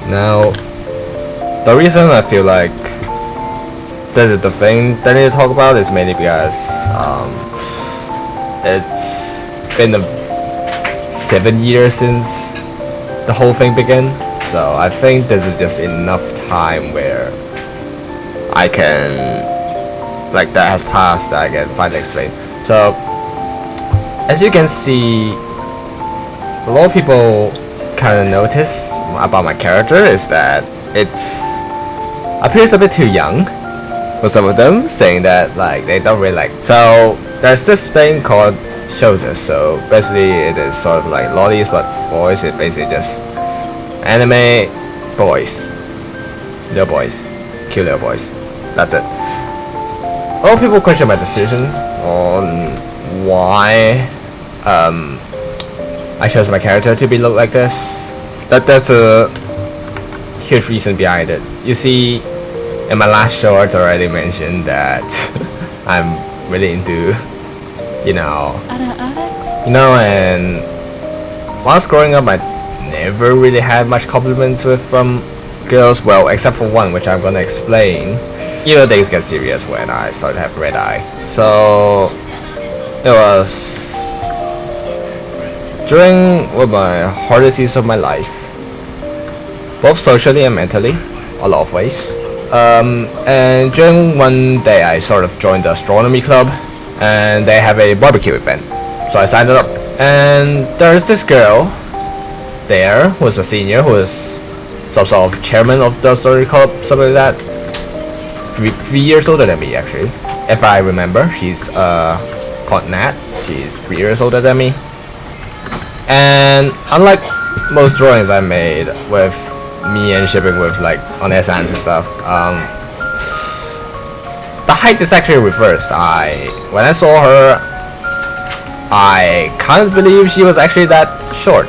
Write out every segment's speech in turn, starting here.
Now, the reason I feel like this is the thing that I need to talk about is mainly because it's been 7 years since the whole thing began, so I think this is just enough time where I can, like, that has passed, that I can finally explain. So, as you can see, a lot of people kind of notice about my character is that it's appears a bit too young for some of them, saying that like they don't really like. So there's this thing called shoujo. So basically it is sort of like lollies but boys. It's basically just anime boys, little boys, cute little boys. That's it. A lot of people question my decision on why I chose my character to be look like this. That's a huge reason behind it. You see, in my last short, I already mentioned that I'm really into, and whilst growing up, I never really had much compliments from girls. Well, except for one, which I'm gonna explain. Things get serious when I started to have red eye. So it was during one of my hardest years of my life, both socially and mentally, a lot of ways. And during one day I sort of joined the astronomy club, and they have a barbecue event, so I signed up. And there's this girl there who's a senior, who is some sort of chairman of the astronomy club, something like that. 3 years older than me, actually, if I remember. She's called Nat. She's 3 years older than me. And unlike most drawings I made with me and shipping with like on SNs and stuff, the height is actually reversed. When I saw her, I can't believe she was actually that short.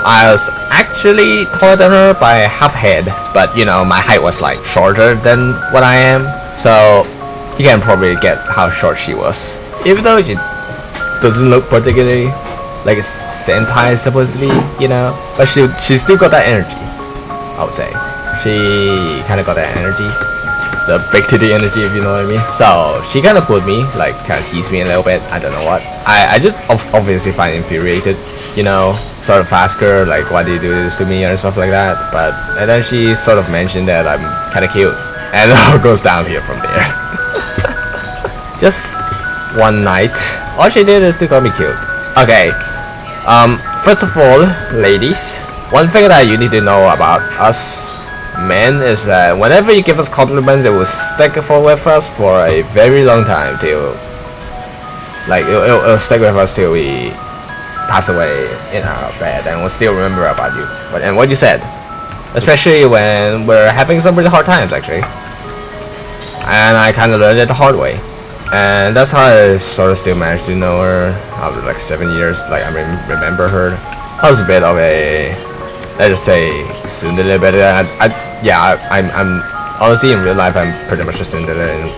I was actually taller than her by half head, but my height was like shorter than what I am, so you can probably get how short she was. Even though she doesn't look particularly like a senpai is supposed to be, but she still got that energy, I would say. She kind of got that energy, the big titty energy, if you know what I mean. So she kind of put me, like, kind of teased me a little bit. I don't know what. I just obviously find infuriated, sort of ask her like, why do you do this to me and stuff like that. And then she sort of mentioned that I'm kind of cute, and it all goes downhill from there. Just one night, all she did is to call me cute. Okay. First of all, ladies, one thing that you need to know about us men is that whenever you give us compliments, it will stick with us for a very long time, till like it'll stick with us till we pass away in our bed, and we'll still remember about you and what you said, especially when we're having some really hard times, actually. And I kind of learned it the hard way, and that's how I sort of still managed to know her after like 7 years. Like, I remember her. I was a bit of a, let's just say, Cinderella better. I'm honestly, in real life, I'm pretty much a Cinderella in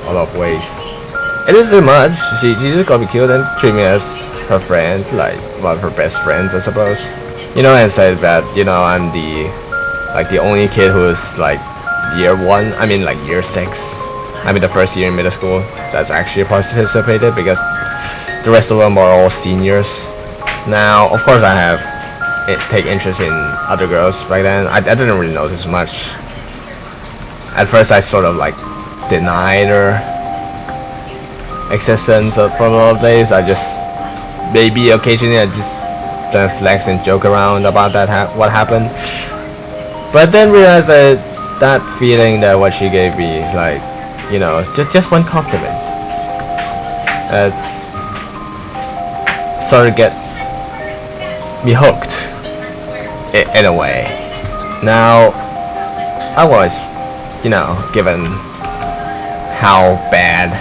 a lot of ways. It isn't much. She just got me killed and treat me as her friend, like one of her best friends, I suppose. And said that I'm the only kid who is like year 1. I mean, like year 6. I mean, the first year in middle school that's actually participated, because the rest of them are all seniors. Now, of course, I have take interest in other girls back then. I didn't really notice much. At first, I sort of like denied her existence for a lot of days. I just, maybe occasionally, I just try to flex and joke around about what happened. But then realized that feeling that what she gave me, like, just one compliment, it's sort of get me hooked in a way. Now, I was, given how bad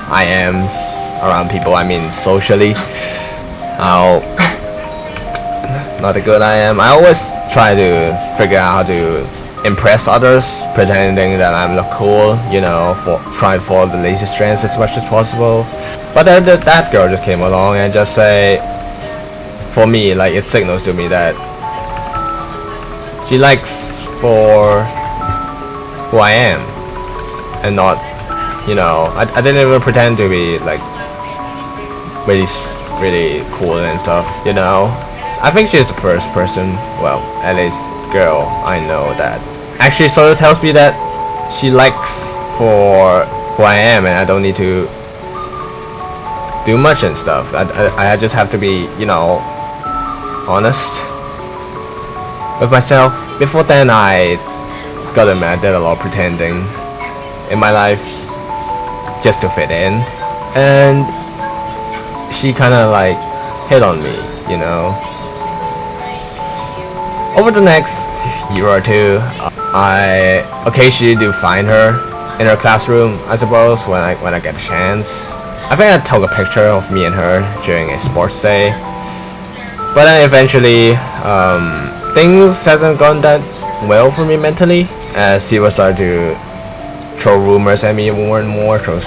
I am around people, I mean socially, how not good I am. I always try to figure out how to impress others, pretending that I'm look cool, try to follow the latest trends as much as possible. But then that girl just came along and just say, for me, like, it signals to me that she likes for who I am, and not, you know, I didn't even pretend to be like really cool and stuff, you know. I think she's the first person, well, at least girl I know that actually sort of tells me that she likes for who I am, and I don't need to do much and stuff. I just have to be, you know, honest with myself. Before then, I gotta admit I did a lot of pretending in my life just to fit in, and she kind of like hit on me, you know. Over the next year or two, I occasionally do find her in her classroom, I suppose, when I get a chance. I think I took a picture of me and her during a sports day, but then eventually things hasn't gone that well for me mentally, as people started to throw rumors at me more and more, throw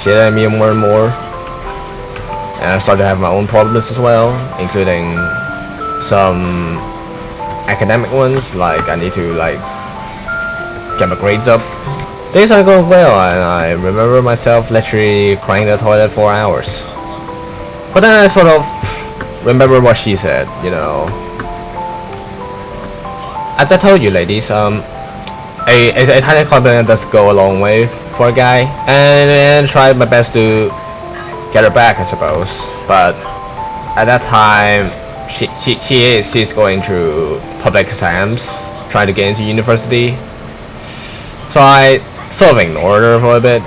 shit at me more and more, and I started to have my own problems as well, including some academic ones, like I need to like get my grades up. Things aren't going well, and I remember myself literally crying in the toilet for hours. But then I sort of remember what she said, you know. As I told you, ladies, a tiny compliment does go a long way for a guy, and tried my best to get her back, I suppose. But at that time, she's going through public exams, trying to get into university. So I sort of ignored her for a bit,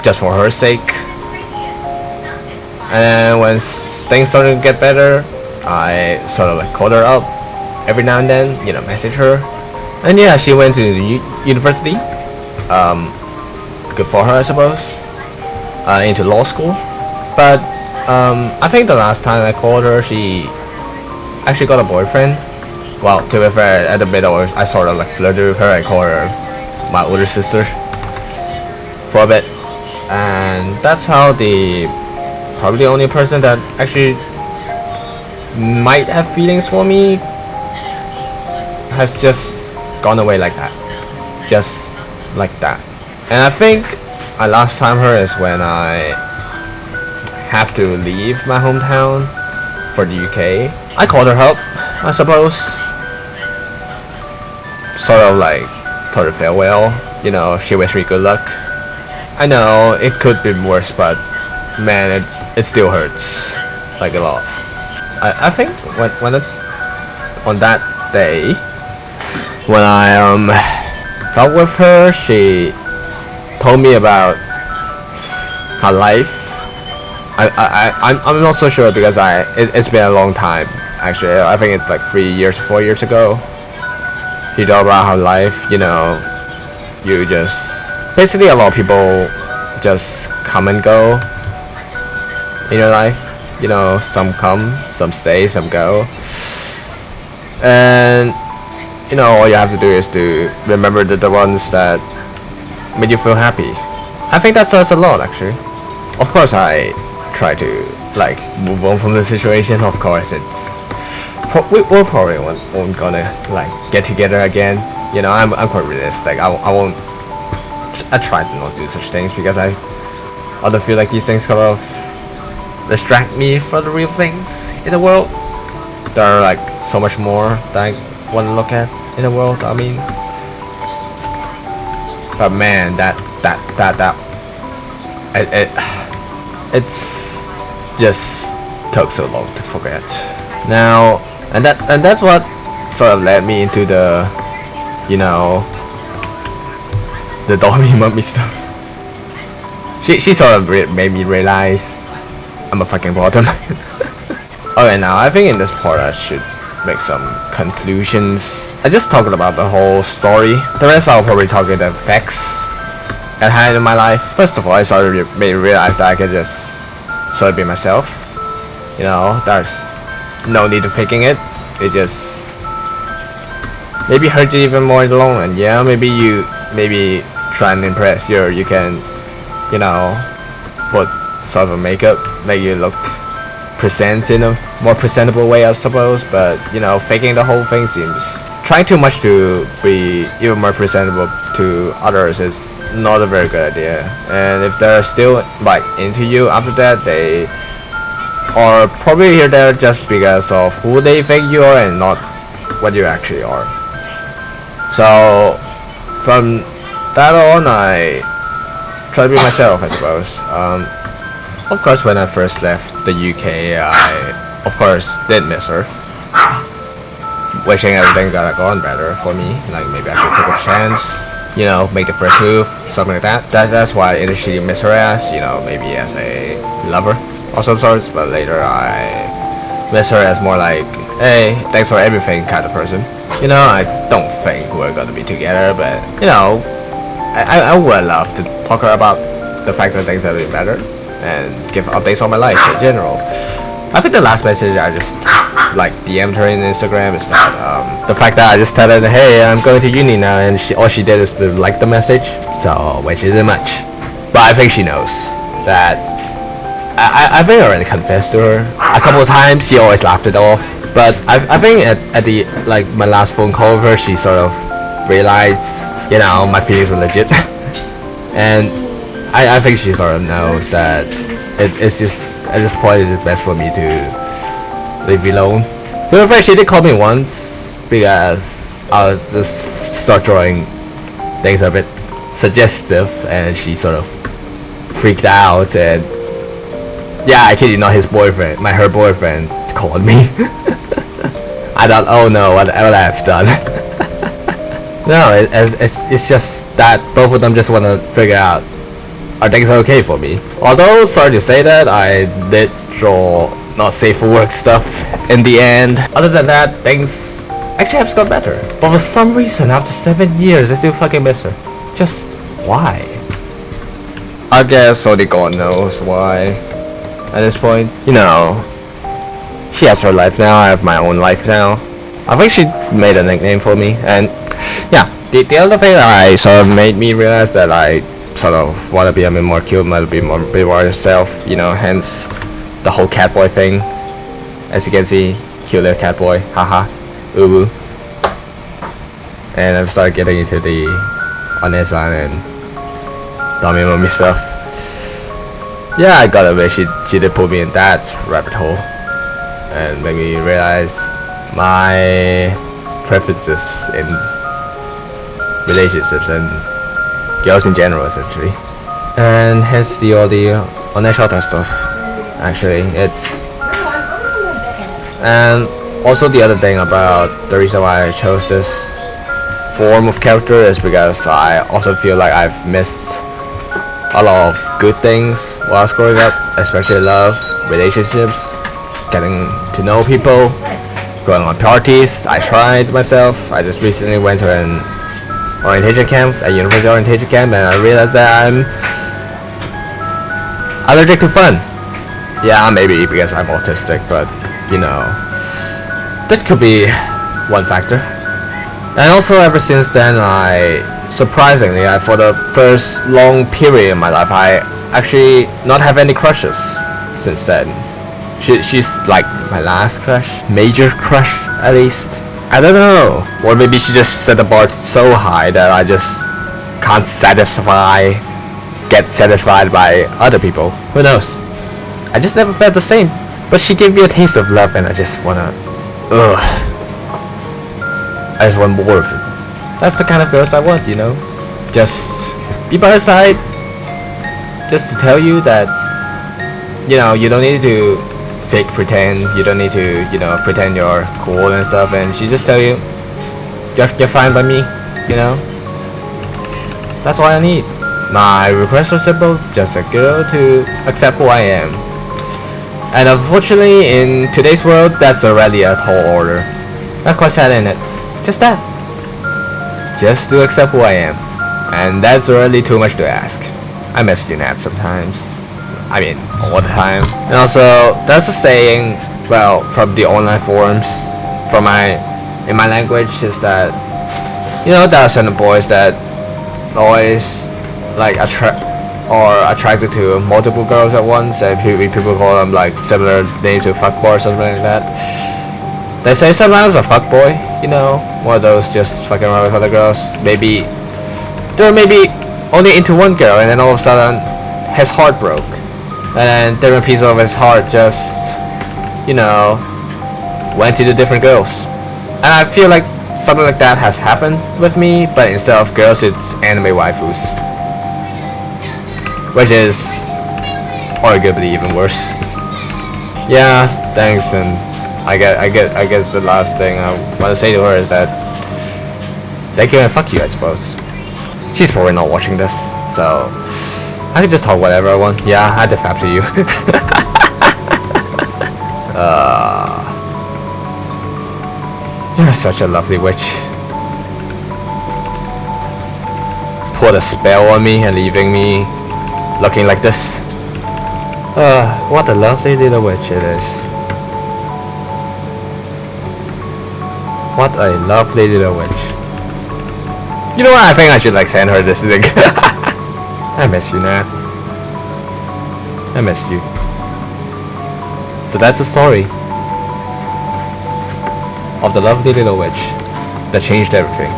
just for her sake. And when things started to get better, I sort of like called her up every now and then, you know, message her. And yeah, she went to the university. Good for her, I suppose. Into law school. But I think the last time I called her, she actually got a boyfriend. Well, to be fair, at the middle, I sort of like flirted with her. I called her my older sister for a bit, and that's how probably the only person that actually might have feelings for me has just gone away like that, just like that. And I think my last time her is when I have to leave my hometown for the UK. I called her help, I suppose, sort of like told her farewell, you know. She wished me good luck. I know it could be worse, but man, it still hurts like a lot. I think when it's on that day when I talked with her, she told me about her life. I'm not so sure because it's been a long time actually. I think it's like 4 years ago. She told about her life, you know. You just basically, a lot of people just come and go in your life, you know. Some come, some stay, some go, and you know, all you have to do is to remember the ones that made you feel happy. I think that says a lot actually. Of course I try to like move on from the situation. Of course we're probably won't gonna like get together again, you know. I'm quite realistic. I try to not do such things because I don't feel like these things kind of distract me from the real things in the world. There are like so much more that I want to look at in the world, I mean. But man, it's just took so long to forget. Now, and that's what sort of led me into the, you know, the Dolby Mummy stuff. She sort of made me realize I'm a fucking bottom. Okay, now I think in this part I should make some conclusions. I just talked about the whole story. The rest I'll probably talk about the effects it had in my life. First of all, I started to realize that I could just sort of be myself. You know, there's no need to faking it. It just maybe hurt you even more in the long run. Yeah, maybe try and impress you can, you know, put sort of makeup, make you look present, you know. more presentable way, I suppose. But you know, faking the whole thing seems trying too much to be even more presentable to others is not a very good idea. And if they're still like into you after that, they are probably here there just because of who they think you are and not what you actually are. So from that on, I try to be myself, I suppose. Of course, when I first left the UK, I of course did miss her, wishing everything got gone better for me. Like maybe I should take a chance, you know, make the first move, something like that. That's why I initially miss her as, you know, maybe as a lover or some sorts. But later I miss her as more like, hey, thanks for everything kind of person. You know, I don't think we're gonna be together, but you know, I would love to talk to her about the fact that things are doing better and give updates on my life in general. I think the last message I just like DM'd her in Instagram is that the fact that I just told her, hey, I'm going to uni now, and all she did is to like the message, so which isn't much. But I think she knows that I've already confessed to her a couple of times. She always laughed it off, but I think at the like my last phone call with her, she sort of realized, you know, my feelings were legit. And I think she sort of knows that it's just at this point it's best for me to leave me alone. To be fair, she did call me once because I was just start drawing things a bit suggestive, and she sort of freaked out. And yeah, I kid you not, her boyfriend called me. I thought, oh no, what I've done. No, it's just that both of them just want to figure out, are things okay for me? Although, sorry to say that, I did draw not safe for work stuff in the end. Other than that, things actually have got better. But for some reason, after 7 years, I still fucking miss her. Just why? I guess only God knows why. At this point, you know, she has her life now, I have my own life now. I think she made a nickname for me, and yeah, the other thing that I sort of made me realize that I sort of want to be a bit more cute, might be more yourself, you know, hence the whole catboy thing. As you can see, cute little catboy, haha, uwu. And I've started getting into the Onesan and Dami stuff. Yeah, I gotta admit, she did put me in that rabbit hole and made me realize my preferences in relationships and girls in general, essentially. And hence all the Oneshota stuff, actually. And also the other thing about the reason why I chose this form of character is because I also feel like I've missed a lot of good things while I was growing up, especially love, relationships, getting to know people, going on parties. I tried myself. I just recently went to an orientation camp, a university orientation camp, and I realized that I'm allergic to fun. Yeah, maybe because I'm autistic, but you know, that could be one factor. And also, ever since then, surprisingly, for the first long period in my life, I actually not have any crushes since then. She's like my last crush, major crush at least. I don't know, or maybe she just set the bar so high that I just can't get satisfied by other people. Who knows? I just never felt the same. But she gave me a taste of love, and I just wanna, I just want more of it. That's the kind of girls I want, you know? Just be by her side, just to tell you that, you know, you don't need to fake pretend, you don't need to, you know, pretend you're cool and stuff, and she just tell you, you're fine by me, you know? That's all I need. My requests are simple, just a girl to accept who I am. And unfortunately, in today's world, that's already a tall order. That's quite sad, isn't it? Just that. Just to accept who I am. And that's already too much to ask. I miss you, Nat, sometimes. I mean, all the time. And also, there's a saying, well, from the online forums, in my language, is that, you know, there are certain boys that always, like, or attracted to multiple girls at once, and people call them like similar names to fuckboy or something like that. They say sometimes a fuckboy, you know, one of those just fucking around with other girls. Maybe they're maybe only into one girl, and then all of a sudden his heart broke, and then different pieces of his heart just, you know, went to the different girls. And I feel like something like that has happened with me, but instead of girls, it's anime waifus, which is arguably even worse. Yeah, thanks. And I guess the last thing I want to say to her is that thank you and fuck you, I suppose. She's probably not watching this, so I can just talk whatever I want. Yeah, I defab to you. You're such a lovely witch. Put a spell on me and leaving me looking like this. What a lovely little witch it is. What a lovely little witch. You know what? I think I should like send her this thing. I miss you, Nat. I miss you. So that's the story of the lovely little witch that changed everything.